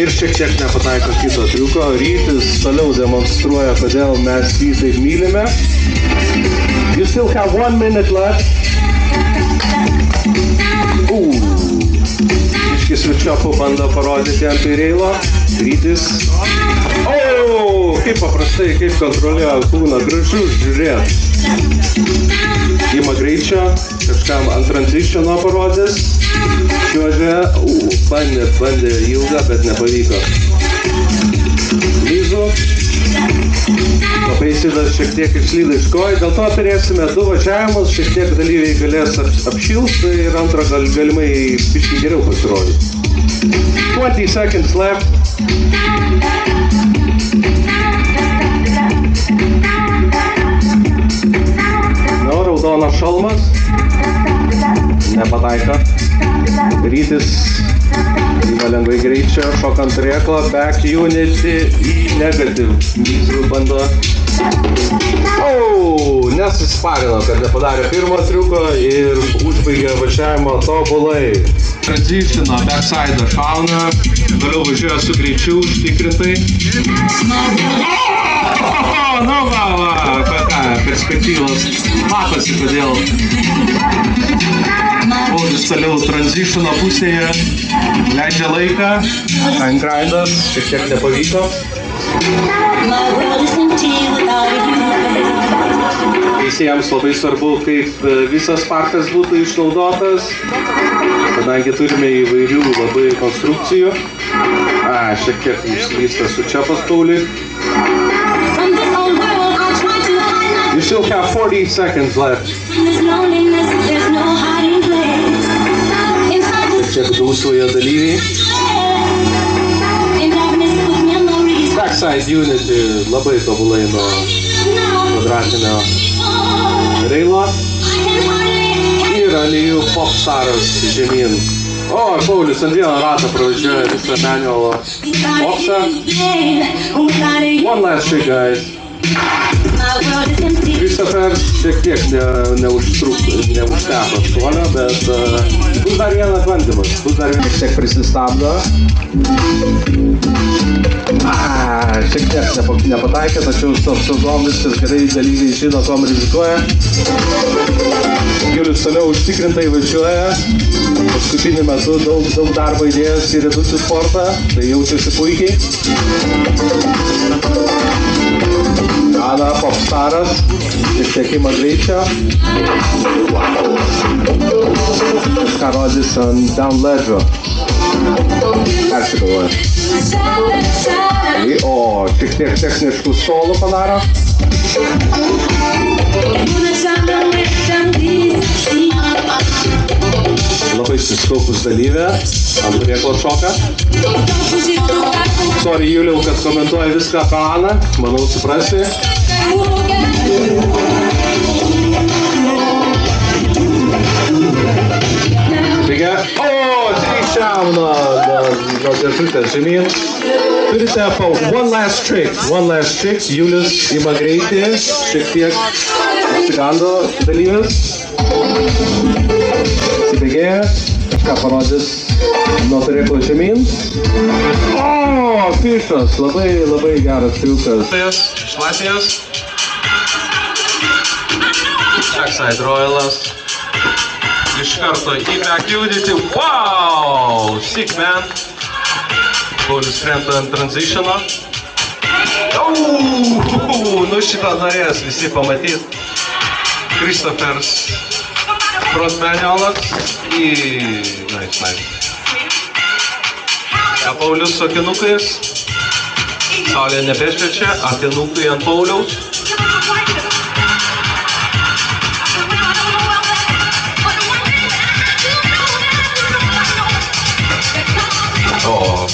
Ir šiek tiek nepataiko kito triuko. Rytis toliau demonstruoja, kodėl mes jį taip mylime. You still have 1 minute left. Iški su čiopu bando parodyti ant Reilo. Rytis. Kaip paprastai, kaip kontroliuoja kūną. Gražu žiūrėt. Ima greičio, kažkam ant transitiono parodys. Čiuožė, bandė ilgą, bet nepavyko. Lyzu. Paisidas šiek tiek išslydo iš kojų, dėl to turėsime 2 važiavimus, šiek tiek dalyviai galės apšilti ir antrą galimai biškį geriau pasirodyti. 20 seconds left. Raudonas šalmas. Nepataiko. Rytis ima lengvai greičio, šokant rėklo, back unity į negative. Lyzu bando. Nesusparino, kad nepadarė pirmo triuko ir užbaigė važiavimo tobulai. Transitiono backside'ą šauna, toliau važiuoja su greičiu užtikrintai. Perspektyvos matosi, kodėl Paulius toliau transitiono pusėje leidžia laiką. Time grindas, šiek tiek nepavyko. Teisėjams labai svarbu, kaip visas parkas būtų išnaudotas, kadangi turime įvairių labai konstrukcijų. Šiek tiek išslysta su čiopas Pauliui. You still have 40 seconds left. Šiek tiek dūsauja dalyviai. Backside unity labai tobulai nuo kvadratinio Reilo. Ir alijų popstaras žemyn. Paulius ant vieną ratą pravažiuoja visą manualo popsą. One last trick, guys. Christopher šiek tiek neužteko šuolio, bet bus dar vienas bandymas. Šiek tiek prisistabdo. Šiek tiek nepataikė, tačiau su apsaugom viskas gerai, dalyviai žino, kom rizikuoja. Julius toliau užtikrintai važiuoja. Paskutinį metu daug darbo įdėjęs į reducių sportą, tai jaučiasi puikiai. Ana popstaras, šiek tiek ima greičio. Kažką rodys ant down ledžo. Persigalvoja. Šiek tiek techniškų solų padaro. Labai suskaupus dalyvė, ant rėklo šoka. Sorry, Juliau, kad komentuoja viską apie Aną, manau suprasi. Taigi, atsišauna nuo dėžutės žemyn. Turite one last trick, Julius ima greitį, šiek tiek atsigando dalyvis. Atsibėgėja, kažką parodys nuo turėklo žemyn. Fišas, labai geras triukas. Iš Latvijos. Backside Royalas. Iš karto į back unity. Wow! Sick, man. Paulius krenta ant transitiono. Šitą norės visi pamatyti. Christophers front manualas nice. Paulius su akinukais. Saulė nebešviečia, akinukai ant Pauliaus.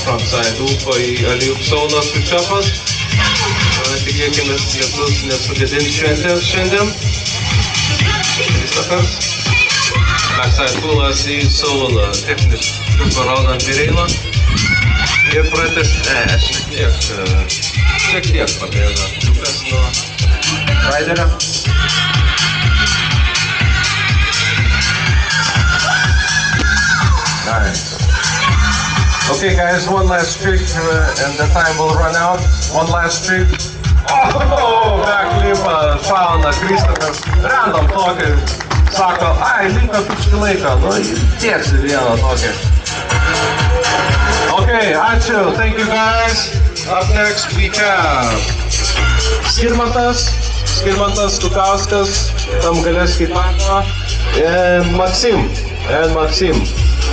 Frontside ūpo į alijų sauną su čiopas. Tikėkimės, lietus nesugadins šventės šiandien. Christophers. Backside pullas į sauną, techniškai parodant į Reilą. Ir šiek tiek pabėga triukas nuo Raiderio. Okay guys, one last trick and the time will run out. One last trick. Oh, backflipą šauna Kristokas. Random tokį. Sako, ai, liko tušti laiką. Nu, tiesi vieną tokį. Okay, ačiū. Thank you guys. Up next we have Skirmantas Kukauskas, tam galės kaip mano, and Maxim.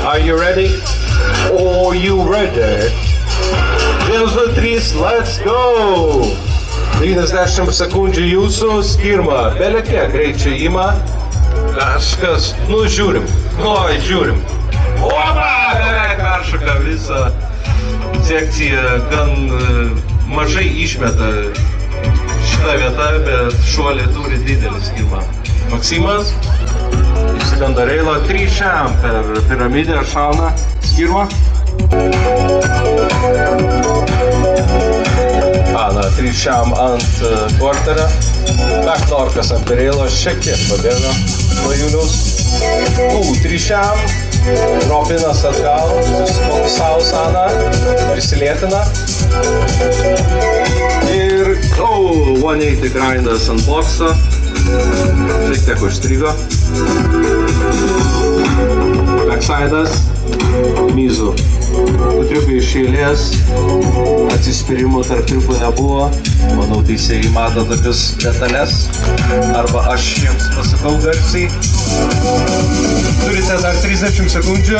Are you ready? Oh, you ready? 1, 2, 3, let's go! 30 sekundžių jūsų, Skirma, belekiek greičiai ima. Kažkas, žiūrim. Opa, beveik peršoka visą sekciją, gan mažai išmeta šitą vietą, bet šuolį turi didelį Skirma. Maksimas, išsiganda reilo, 3 per piramidę šauna Skirma. 3 ant korterio. Norkas ant reilo šiek tiek pabėgo nuo Juliaus. 3 Robinas atgal, susifokusavo Sana, prisilėtina. Ir 180 grindas ant bokso. Šiek tiek užstrigo. Backside'as, Mizu. Triukai iš eilės, atsispyrimų tarp triukų nebuvo. Manau, teisėjai mato tokius detalės. Arba aš jiems pasakau garsiai. Turite dar 30 sekundžių.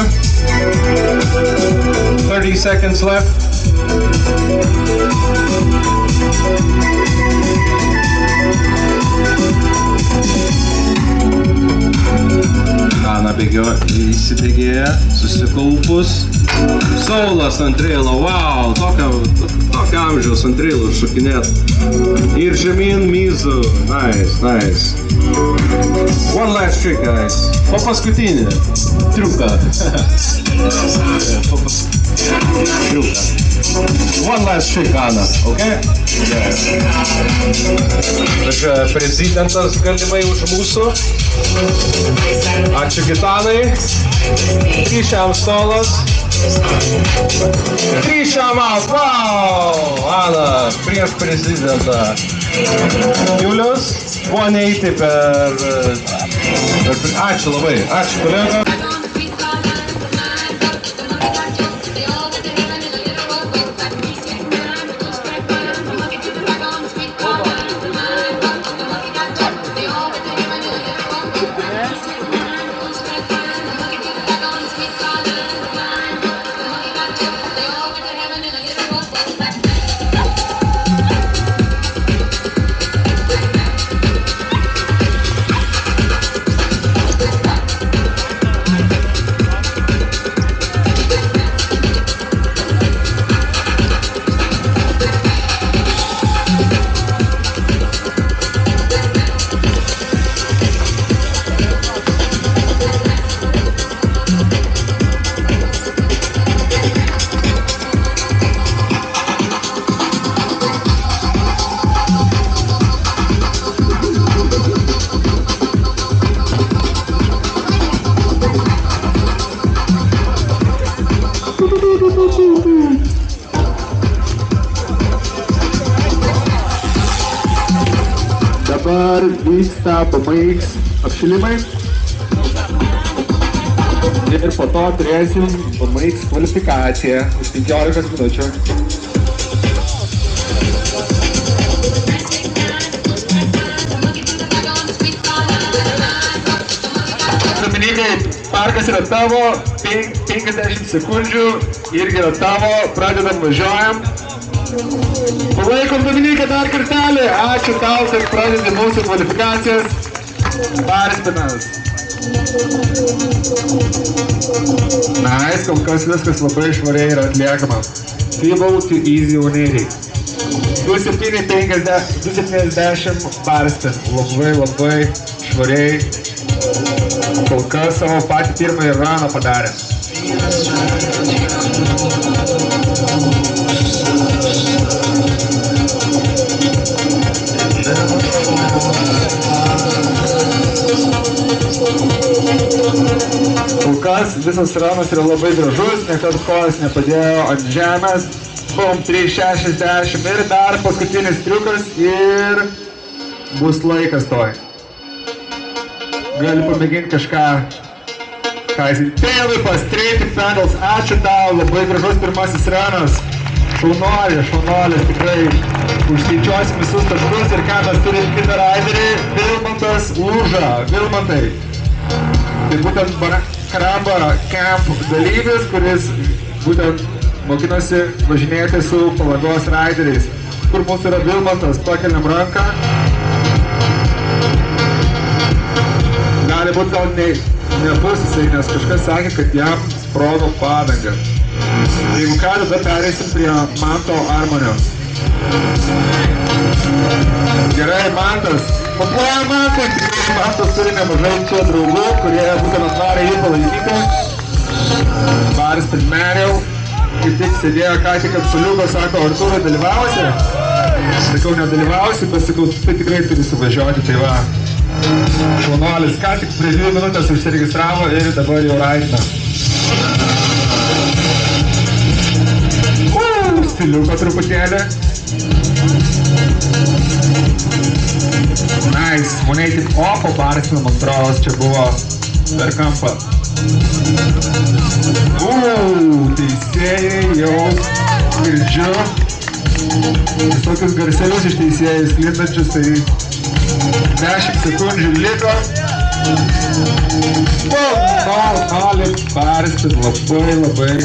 30 seconds left. Ana įsibėgėja, susikaupus. Saulas ant reilo, wow, tokio amžiaus ant reilo šokinėt. Ir žemyn Mizu, nice. One last trick, guys. Po paskutinį triuką. One last trick, Ana, okay? Takže prezidentas galimai už mūsų. Ačiū Gitanai. 3 stolas. 3 out, wow! Ana, prieš prezidentą. Julius, 180 per... Ačiū labai, ačiū kolega. Dabar vyksta BMX apšilimai ir po to turėsim BMX kvalifikaciją už 15 minučių. Dominikai, parkas yra tavo, 50 sekundžių, irgi yra tavo, pradedam, važiuojam. Palaikom Dominiką dar kartelį, ačiū tau, kad pradedi mūsų kvalifikacijas. Barspinas. Nice, kol kas viskas labai švariai yra atliekama. Feeble to easy 180. 270 barspin, labai švariai. Kol kas savo patį pirmąjį runą padarė. Kol kas visas ramas yra labai gražus, niekad kojas nepadėjo ant žemės. Bum, 3.60 ir dar paskutinis triukas ir bus laikas toj. Gali pamėginti kažką. Tailwipas, straight pedals, ačiū tau, labai gražus pirmasis ranas. Šaunuolis, tikrai užskaičiuosim visus taškus ir ką mes turim kitą raiderį, Vilmantas Lūža. Vilmantai. Tai būtent Karamba Camp dalyvis, kuris būtent mokinosi važinėti su Palangos raideriais. Kur mūsų yra Vilmantas, pakeliam ranką. Gali būti gal nebus jisai, nes kažkas sakė, kad jam sprogo padanga. Jeigu ką, tada pereisim prie Manto Armonio. Gerai, Mantas. Paplojam Mantui. Mantas turi nemažai čia draugų, kurie būtent atvarė jį palaikyti. Baris Pirmeriau. Kaip tik sėdėjo ką tik ant suliuko, sako, Artūrai dalyvausi? Sakau, nedalyvausi, bet sakau, tai tikrai turi suvažiuoti, tai va. Šaunuolis, ką tik prieš 2 minutės užsiregistravo ir dabar jau raidina. Stiliuko truputėlį. Nice, maniai tik opo barsinam, atrodos, čia buvo per kampą. Teisėjai jau girdžiu. Visokius garselius iš teisėjų sklindančius, tai 10 sekundžių liko. Nori barsti labai.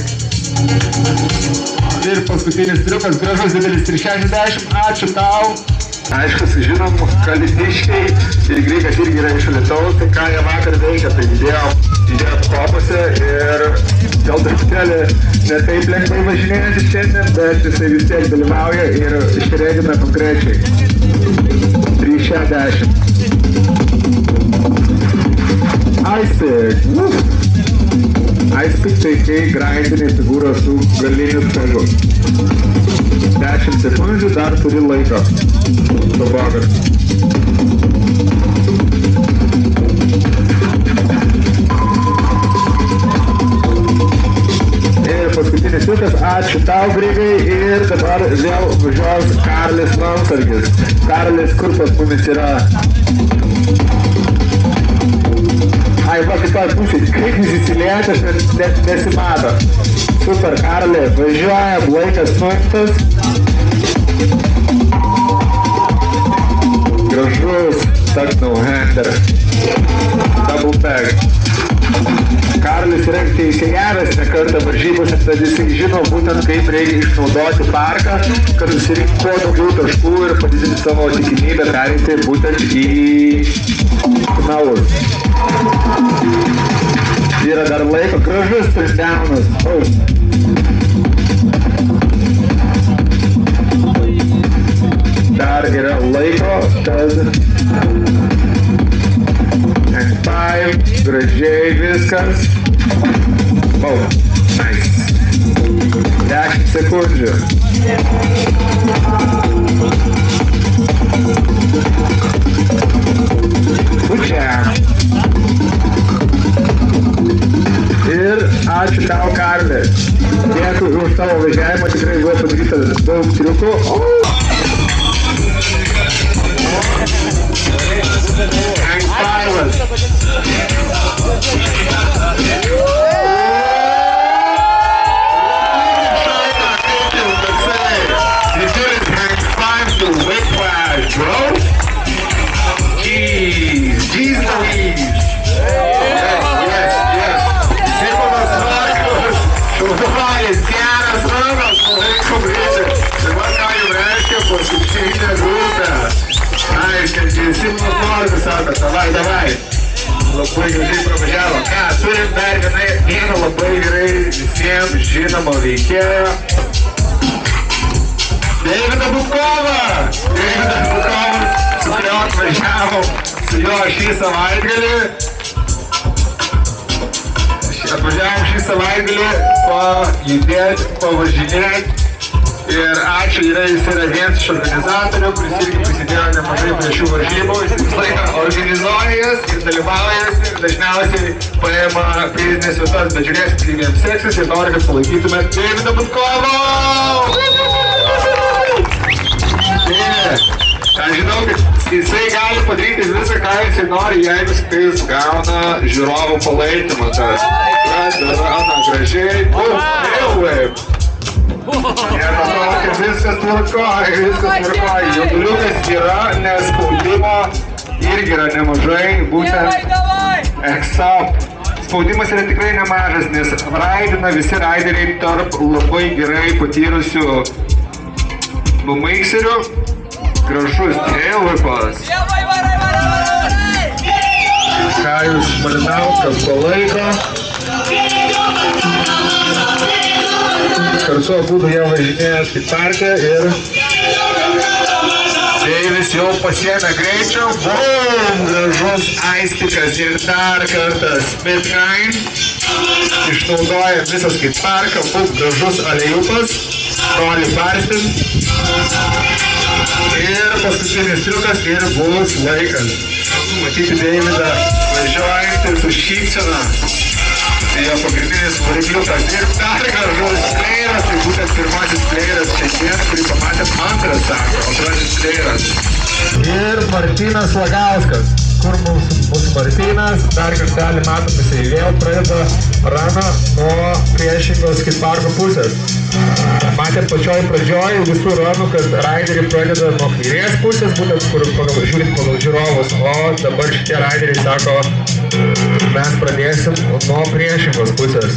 Ir paskutinis triukas, gražus didelis 360, ačiū tau. Aišku, žinom, kalitiškiai ir Grigas irgi yra iš Alytaus, tai ką jie vakar veikia, tai įdėjo kopose ir gal truputėlį ne taip lengvai važinėjasi šiandien, bet jisai vis tiek dalyvauja ir išregina konkrečiai. 360. Icepick tai kai grindiniai figūros su galiniu pegu. 10 sekundžių dar turi laiko. Tobogas. Ir paskutinis triukas, ačiū tau, Grigai, ir dabar vėl važiuos Karolis Landsargis. Karolis, kur pas mumis yra? Ai, va, kitoj pusėj, kaip jis įsilėjęs, aš net nesimato. Super, Karli, važiuojam, laikas nuimtas. Gražus, stuck no hander. Double tag. Karlis yra teisėjavęs ne kartą varžybose, tad jisai žino būtent kaip reikia išnaudoti parką, kad susirinkti kuo daugiau taškų ir padidinti savo tikimybę pereiti būtent į finalus. Yra dar laiko, gražus touchdownas. Dar yra laiko, tad N5, gražiai viskas. Nice. 10 sekundžių. Pučiam. Ir ačiū tau, Karli. Dėkui už tavo važiavimą, tikrai buvo padaryta daug triukų. Hank Pilot. Whiplash, bro. Jeez Louise. Yes. Simonas Markus. Šaunuolis, geras ranas, palaiko brėžį. Dabar ką jau reiškia paskutinė grupė. Aiškiai, Simonas Markus sako, davai. Labai gražiai pravažiavo. Ką, turim dar vieną labai gerai visiems žinomą veikėją. Davidą Bukovą, su kurio atvažiavom su juo šį savaitgalį. Atvažiavom šį savaitgalį pajudėti, pavažinėti Ir ačiū, jis yra vienas iš organizatorių, kuris irgi prisidėjo nemažai prie šių varžybų. Jis visą laiką organizuoja jas ir dalyvauja jas ir dažniausiai paima prizinės vietas, bet žiūrėsit, kaip jiems seksis ir noriu, kad palaikytumėt Deividą Butkovą! Aš žinau, kad jisai gali padaryti visą, ką jisai nori, jeigu jis gauna žiūrovų palaikymą, kad gauna gražiai. Ir manau, kad viskas tvarkoja. Jauduliukas yra, nes spaudimo irgi yra nemažai, būtent EXAP. Spaudimas yra tikrai nemažas, nes raidina visi raideriai tarp labai gerai patyrusių bumikserių. Gražus tėvipas. Kajus Malinauskas palaiko. Kartu abudu jie važinėja skitarkę ir Deivis jau pasiėmė greičio. Bum! Gražus aistikas ir dar kartas Midkind. Išnaudoja visą skitarką. Bum! Gražus alejupas. Nori barstint. Ir paskutinis triukas ir bus laikas. Matyti Deividą važiuojantį su šypsena. Tai jo pagrindinis varikliukas. Ir dar gražus skleiras. Tai būtent pirmasis skleiras šiandien, kurį pamatėt antras sako. Antrasis skleiras. Ir Martynas Lagauskas. Kur mūsų Martynas? Dar kartelį matom, jisai vėl pradeda raną nuo priešingos skateparko pusės. Matėm pačioj pradžioj visų ranų, kad raideriai pradeda nuo kairės pusės, būtent kur žiūrint pagal žiūrovus, o dabar šitie raideriai sako, mes pradėsim nuo priešingos pusės.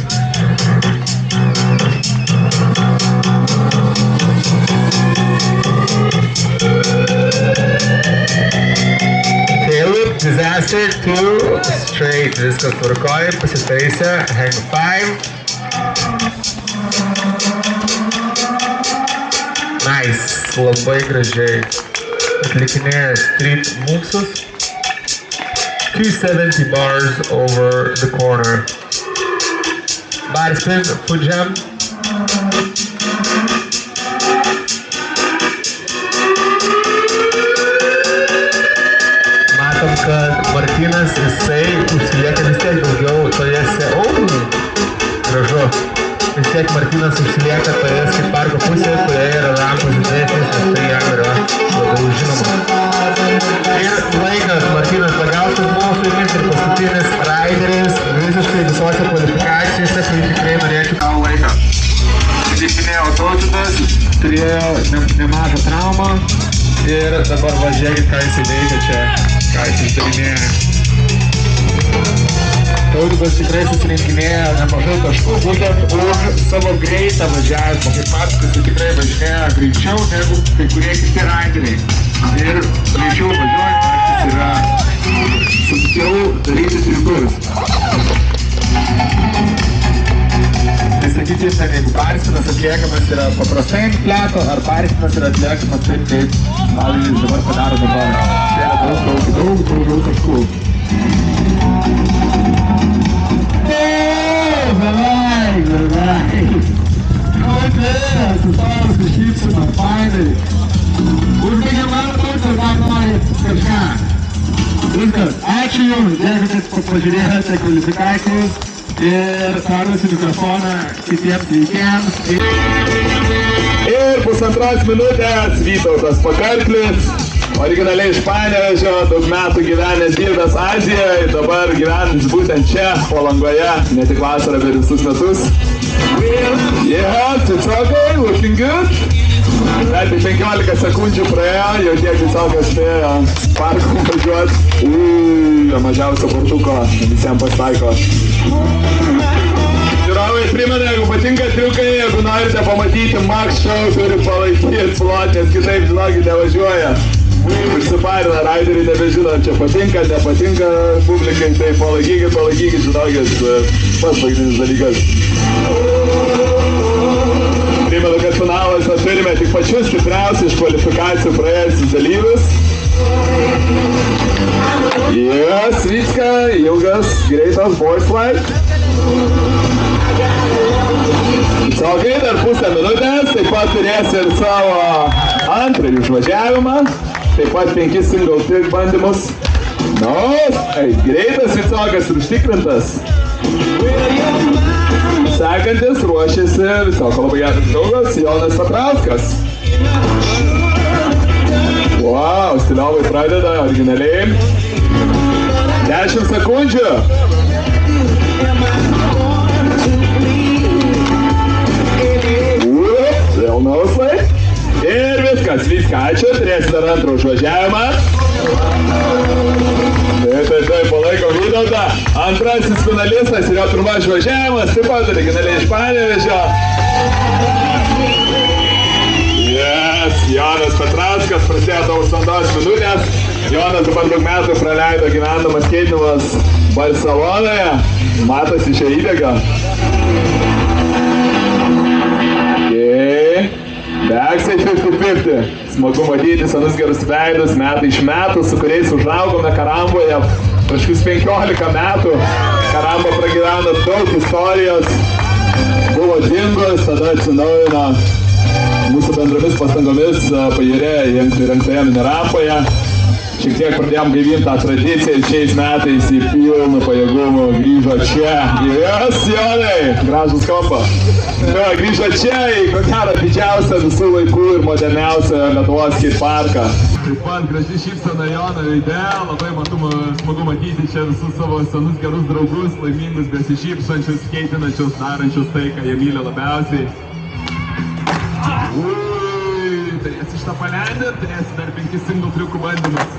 Tailwhip, disaster, 2, straight, viskas tvarkoja, pasitaisė, hang 5. Nice, labai gražiai atlikinėja street movesus. 270 bars over the corner. Bar spin, foot jump. Matom, kad Martynas jisai užsilieka vis tiek daugiau toje gražu. Vis tiek Martynas užsilieka toje skateparko pusėje, kurioje yra rampos didesnės, nes tai jam yra labiau žinoma. Ir laikas Martynas Lagauskas buvo su jumis ir paskutinis raideris visiškai visose kvalifikacijose, kai tikrai norėčiau tavo laiką. Įsikinėjo Tautvydas, turėjo nemažą traumą ir dabar važiuokit, ką jisai veikia čia, ką jisai išdavinėja. Tautvydas tikrai susirinkinėja nemažai taškų, būtent už savo greitą važiavimą. Kaip matot, jisai tikrai važinėja greičiau negu kai kurie kiti raideriai. Ir greičiau važiuojant, jis yra sunkiau daryti triukus. Tai sakykime, jeigu barstinas atliekamas yra paprastai ant pleto, ar barstinas yra atliekamas taip, kaip pavyzdžiui dabar padaro dabar. Tai yra daug taškų. Beveik. Sustojau su šypsena, fainai. Užbaigiam ratus ir dar norit kažką. Viskas, ačiū jums, dėkui, kad pažiūrėjote kvalifikacijas ir perduosiu mikrofoną kitiems veikėjams. Ir pusantros minutės Vytautas Pakarklis, originaliai iš Panevėžio, daug metų gyvenęs dirbęs Azijoje, dabar gyvenęs būtent čia, Palangoje, ne tik vasarą, bet visus metus. Yeah, it's okay, looking good. Dar tik 15 sekundžių praėjo, jau tiek tiesiog spėjo parku važiuoti. Mažiausio portuko, visiems pasitaiko. Žiūrovai, primenu, jeigu patinka triukai, jeigu norite pamatyti Max Show, turi palaikyti plot, nes kitaip, žinokit, nevažiuoja. Užsiparina, raideriai nebežino, čia patinka, nepatinka publikai, tai palaikykit, žinokit, pats pagrindinis dalykas. Primenu, kad finaluose turime tik pačius stipriausius iš kvalifikacijų praėjusius dalyvius. Yes, vyksta ilgas, greitas board slide. Saugai dar pusę minutės, taip pat turės ir savo antrąjį užvažiavimą, taip pat 5 single trick bandymus. Greitas Vicokas ir užtikrintas. Sekantis ruošiasi Vicoko labai geras draugas Jonas Petrauskas. Wow, stiliovai pradeda originaliai. 10 sekundžių. Vėl nausai. Ir viskas, ačiū, turėsi dar antrą užvažiavimą. Taip, palaikom Vytautą. Antrasis finalistas ir jo pirmas išvažiavimas, taip pat originaliai iš Panevėžio. Jonas Petrauskas, prasidėjo tavo sandos minutės. Jonas dabar daug metų praleido gyvendamas keitimas Barcelonoje. Matosi šią įdėgą. Beksai 50-50. Smagu matyti senus gerus veidus, metai iš metų, su kuriais užaugome Karamboje. Praškus 15 metų. Karamba pragyveno daug istorijos. Buvo dingos, tada atsinaujino. Mūsų bendromis pastangomis pagerėjo įrengtoje minirampoje. Šiek tiek pradėjom gaivinti tą tradiciją ir šiais metais į pilną pajėgumą grįžo čia. Jonai, gražus kompa. Grįžo čia į ko gero didžiausią visų laikų ir moderniausią Lietuvos skateparką. Taip pat graži šypsena Jono veide, labai smagu matyti čia visus savo senus gerus draugus, laimingus, besišypsančius, skeitinančius, darančius tai, ką jie myli labiausiai. Turėsi šitą palendį, turėsi dar 5 single triukų bandymus.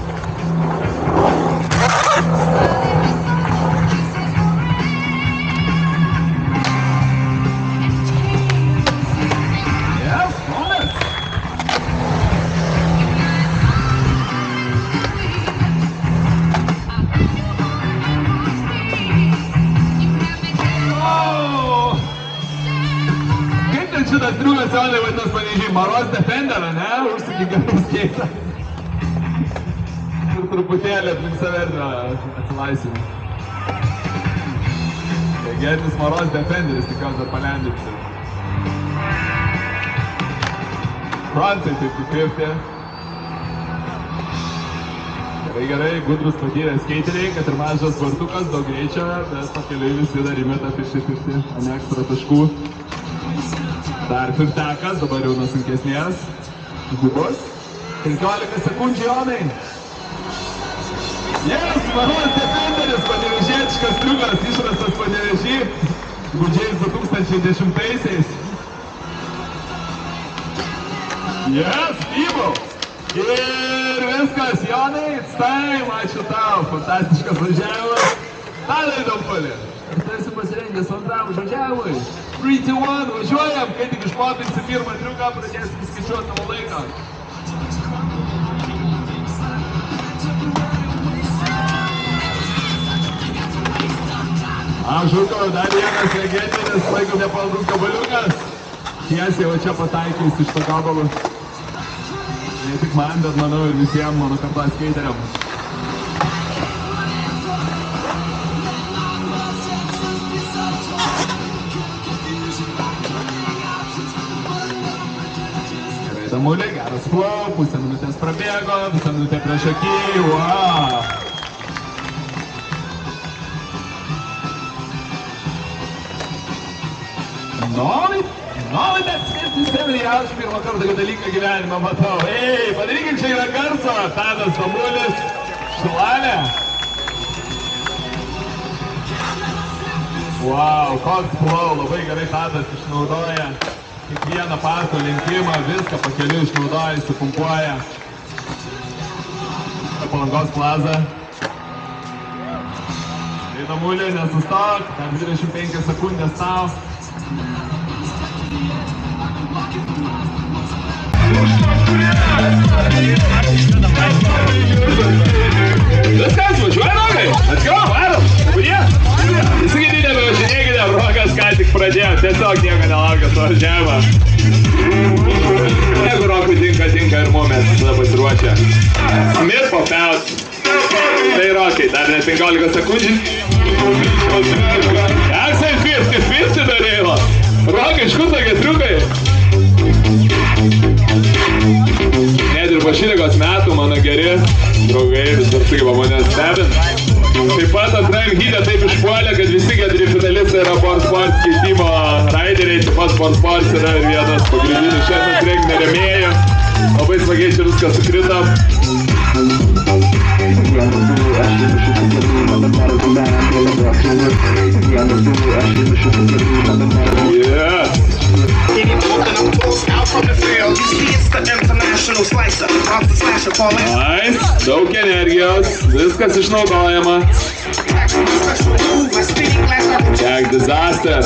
Šitas triukas Jonai vadinas Panevėžy Maros Defender, ne? Užsikigarus keitą. Ir truputėlį aplink save atsilaisvini. Legendinis Maros Defenderis, tikiuosi dar palendinti. Frontai 50-50. Gerai, gudrus patyrę skeiteriai, kad ir mažas vartukas, daug greičio, bet pakeliui visi dar įmeta 50-50 ant ekstra taškų. Dar pirtekas, dabar jau nuo sunkesnės gubos. 15 sekundžių Jonai. Maros Defenderis, panevėžietiškas triukas, išrastas Panevėžy, gudžiais 2010-aisiais. Vybo! Ir viskas, Jonai, it's time, ačiū tau, fantastiškas važiavimas. Tadai Dampolė, ar tu esi pasirengęs antram važiavimui? 3, 2, 1, važiuojam, kai tik išpopinsi pirmą triuką, pradėsim skaičiuoti tavo laiką. Žukau, dar vienas legendinis laiko nepaldus gabaliukas. Tiesiai va čia pataikys iš to gabalų. Ne tik man, bet manau ir visiems mano kartos skeiteriam. Damulė, geras flow, pusę minutės prabėgo, visą minutę prieš akį, wow! Nori net 57, aš pirmą kartą tokį dalyką gyvenimą matau. Ei, padarykim čia yra garso, Tadas Damulis, Šilalė. Wow, koks flow, labai gerai Tadas išnaudoja. Kiekvieną parko lenkimą, viską pakeliu išnaudoja, įsipumpuoja. Palangos plaza. Damulė, nesustok, dar 25 sekundės tau. Viskas, važiuoja Rokai, let's go, varom, kurie? Įsigydite, važinėkite, Rokas ką tik pradėjo, tiesiog nieko nelaukia su važiavimą. Jeigu Rokui tinka ir momės, tada pasiruošia. Smith popiaus. Tai Rokai, dar net 15 sekundžių. Jaksai 50-50 darėjo. Rokai, iš kur tokie triukai? Net ir po šitiekos metų mano geri draugai vis dar sugeba mane stebint. Taip pat antrajam hyte taip išpuolė, kad visi 4 finalistai yra Borsport keitimo raideriai, taip pat Borsport yra ir vienas pagrindinių šiandien renginio rėmėjų. Labai smagiai čia viskas sukrito. Yes. Nice, daug energijos, viskas išnaudojama. Jack Disaster.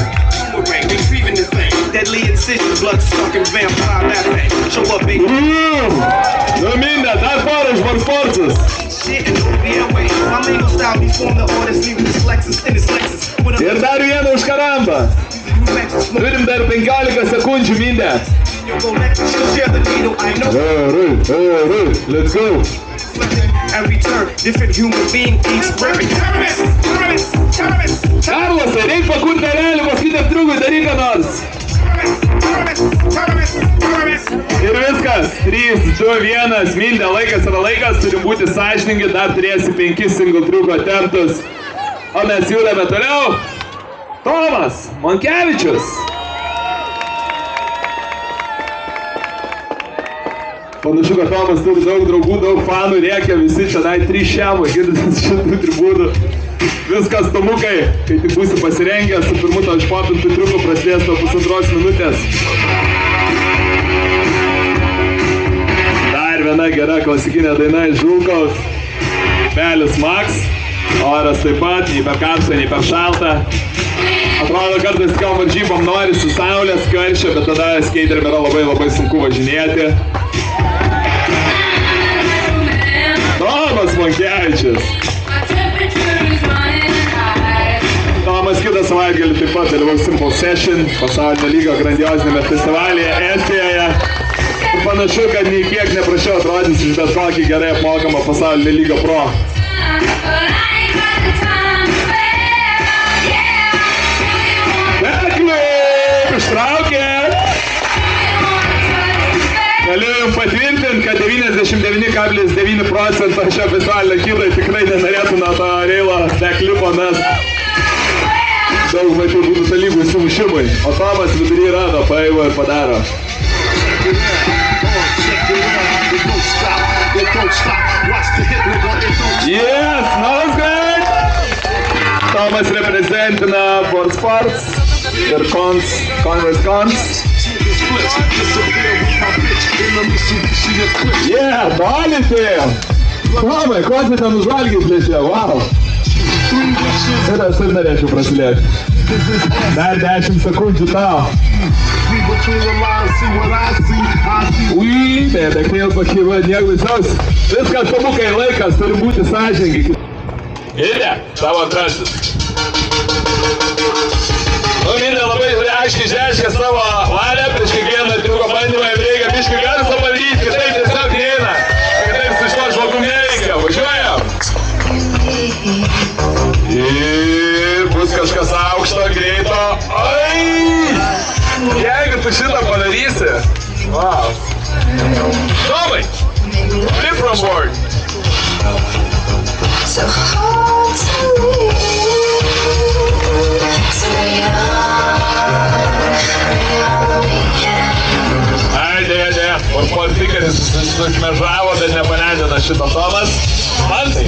Numindė, dar porą už Borsportus. Ir dar vieną už Karambą. Turim dar 15 sekundžių mindę. Let's go. Karlasai, reik pakurti realį, paskutiniam triukui daryk ką nors. Ir viskas, 3, 2, 1, mindė, laikas yra laikas, turim būti sąžiningi, dar turėsi 5 single triuko attemptus. O mes judame toliau. Tomas Monkevičius. Panašu, kad Tomas turi daug draugų, daug fanų, rėkia visi čia 3 šiamų, girdint šitų tribūnų. Viskas, Tomukai, kai tik būsi pasirengęs, su pirmu to išpopintų triuku prasidės po 1,5 minutės. Dar viena gera klasikinė daina iš Žulkaus. Pelis Max. Oras taip pat, nei per karštą, nei per šaltą. Atrodo, kartais kam varžybom norisi saulės karščio, bet tada skeiteriam yra labai sunku važinėti. Tomas Monkevičius. Tomas kitą savaitgalį taip pat dalyvaus Simple Session, pasaulinio lygio grandiozinėme festivalyje Estijoje. Ir panašu, kad nei kiek neprašiau atrodys iš bet kokį gerai apmokamą pasaulinio lygio pro. Ištraukė. Galiu jums patvirtinti, kad 99,9% šio festivalio kytai tikrai nenorėtų nuo to reilo deklipo, nes daug mačiau būtų salygų įsimušimui. O Tomas vidury rado, paėvo ir padaro. Yes, that was great! Tomas reprezentina Borsports ir Converse Cons. Yeah, Dollytail! Tomai, ko tu ten užvalgys lėčia? Wow! Ir aš ir norėčiau prasilėti. Dar 10 sekundžių tau. Ui, bėbekėl pakyla, nieko visaus. Viskas, Tomukai, laikas, turi būti sąžiningi. Idė, tavo antrasis. Mindė labai aiškiai išreiškė savo valią prieš kiekvieną triuko bandymą, jam reikia biškį garsą valdyti, kitaip tiesiog neina. Kitaip su šito žmogum nereikia. Važiuojam. Ir bus kažkas aukšto, greito. Ai! Jeigu tu šitą padarysi. Wow. Tomai! Flip from board. So hard to Ai, dėja. Borsport pikeris sušmežavo, bet nepaleido šito Tomas. Mantai.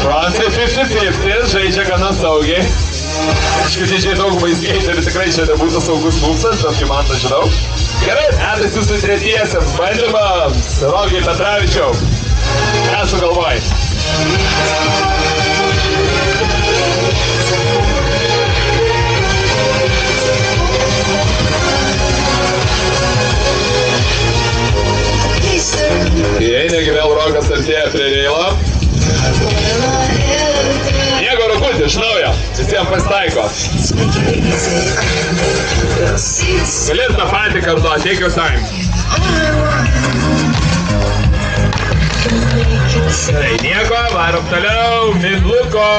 Bronzai 50-50, žaidžia gana saugiai. Aišku, didžiai daugumai skeiterių tikrai čia nebūtų saugus mūsas, bet kaip man tą žinau. Gerai, metais jūsų tretiesiams bandymams, Rokai Petravičiau. Ką sugalvojai? Įeini, vėl Rokas artėja prie reilo. Nieko Rokutį, iš naujo. Visiems pasitaiko. Galės tą patį kartu, take your time. Tai nieko, varom toliau, Mindluko.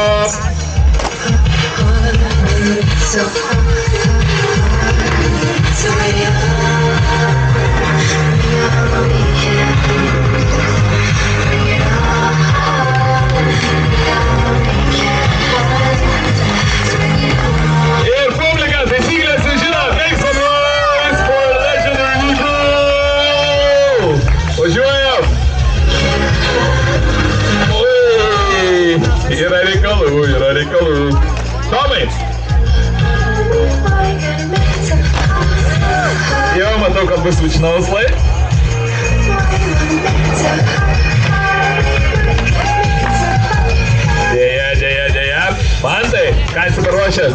Ir publika taisyklės žino, kaip samuos for Legendary Eagle. Važiuojam. Ui, yra reikalų. Tomai. Jau matau, kad bus vičinauslai. Dėja. Mantai, ką esi paruošęs?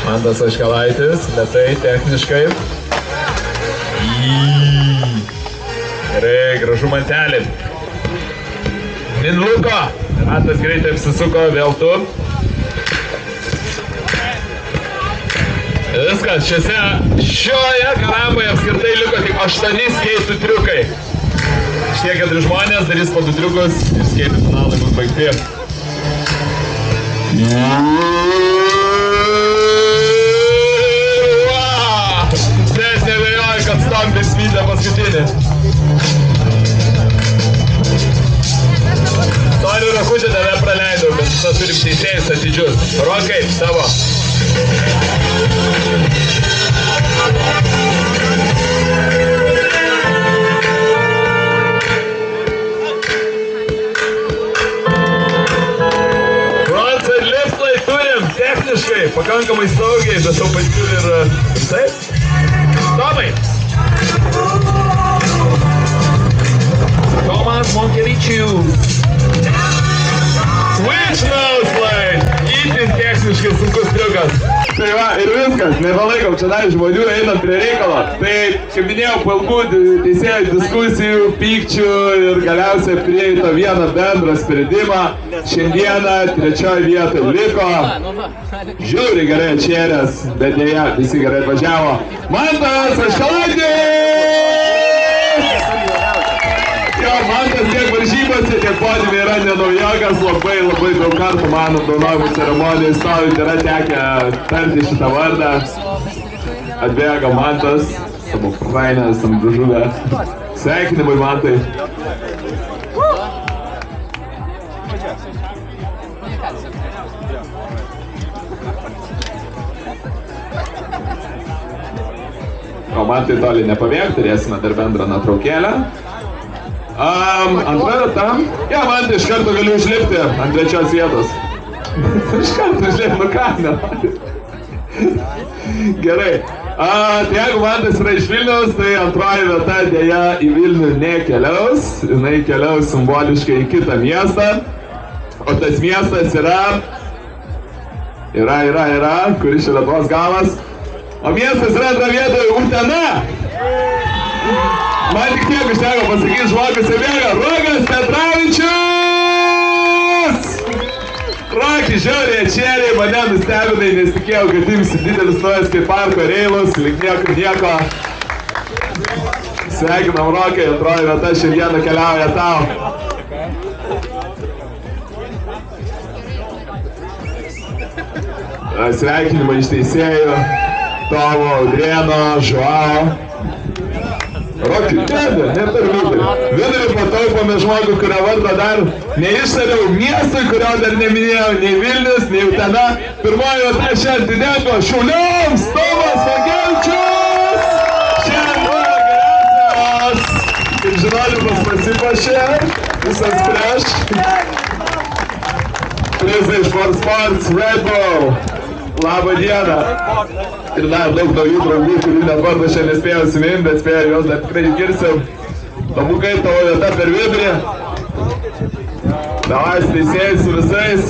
Mantas Aškelaitis, lėtai, techniškai. Gerai, gražu mantelį. Mindluko, ratas greitai apsisuko, vėl tu. Viskas, šioje karamboje apskritai liko tik 8 skeitų triukai. Šitie 4 žmonės darys po 2 triukus ir skeitų finalai bus baigti. Nes nebejoju, kad Stompis vydė paskutinį. Sorry, Rakutė, tave praleidau, bet mes turim teisėjus atidžius. Rokai, tavo. Fronts ir liftlai turim techniškai, pakankamai saugiai, bet tuo pačiu ir taip. Tomai. Tomas Monkevičius. Switch noslai. Itin techniškai sunkus triukas. Tai va, ir viskas, nebelaikom čia dar žmonių, einam prie reikalo. Tai, kaip minėjau, po ilgų teisėjų diskusijų, pykčių ir galiausiai prieito vieną bendrą sprendimą. Šiandieną 3 vietoje liko. Žiūri gerai atšėręs, bet dėja, visi gerai atvažiavo. Mantas Aškelaitis! Jo, Mantas tiek varžybose, tiek podime yra nenaujokas, labai daug kartų man apdovanojimų ceremonijų stovint yra tekę tarti šitą vardą. Atbėga Mantas, savo prainę, sambražuvę. Sveikinimai, Mantai. O Mantai toli nepabėg, turėsime dar bendrą nuotraukėlę. Antra vieta. Ja, Mantai, iš karto galiu užlipti ant 3 vietos. Iš karto užlipti, nu ką, nenori. Gerai. Tai jeigu Mantas yra iš Vilniaus, tai antroji vieta dėja į Vilnių nekeliaus. Jinai keliaus simboliškai į kitą miestą. O tas miestas yra, kuris čia Lietuvos galas. O miestas yra antra vietoje Utena. Man tik tiek užteko pasakyti žmogus ir bėga Rokas Petravičius! Roki, žiauriai atšėriai, mane nustebinai, nes tikėjau, kad imsi didelis naujas kaip parko reilus, lyg nieko. Sveikinam Rokai, antroji vieta šiandieną keliauja tau. Sveikinimai iš teisėjų, Tomo, Audrėno, Žuao. Rokai, ne per vidurį. Vidurį pataupome žmogų, kurio vardą dar neištariau, miestui, kurio dar neminėjau, nei Vilnius, nei Utena. Pirmoji vieta šiandien atidėko Šiauliams, Tomas Vagelčius! Šiandien buvo geriausios. Kaip žinolimas pasipašė, visas prieš. Prizai iš Sports Red Bull. Labą dieną. Ir dar daug naujų draugų, kurių net vardą šiandien nespėjau atsiminti, bet spėjau juos dar tikrai išgirsim. Tomukai, tavo vieta per vidurį. Davai, teisėjai su visais.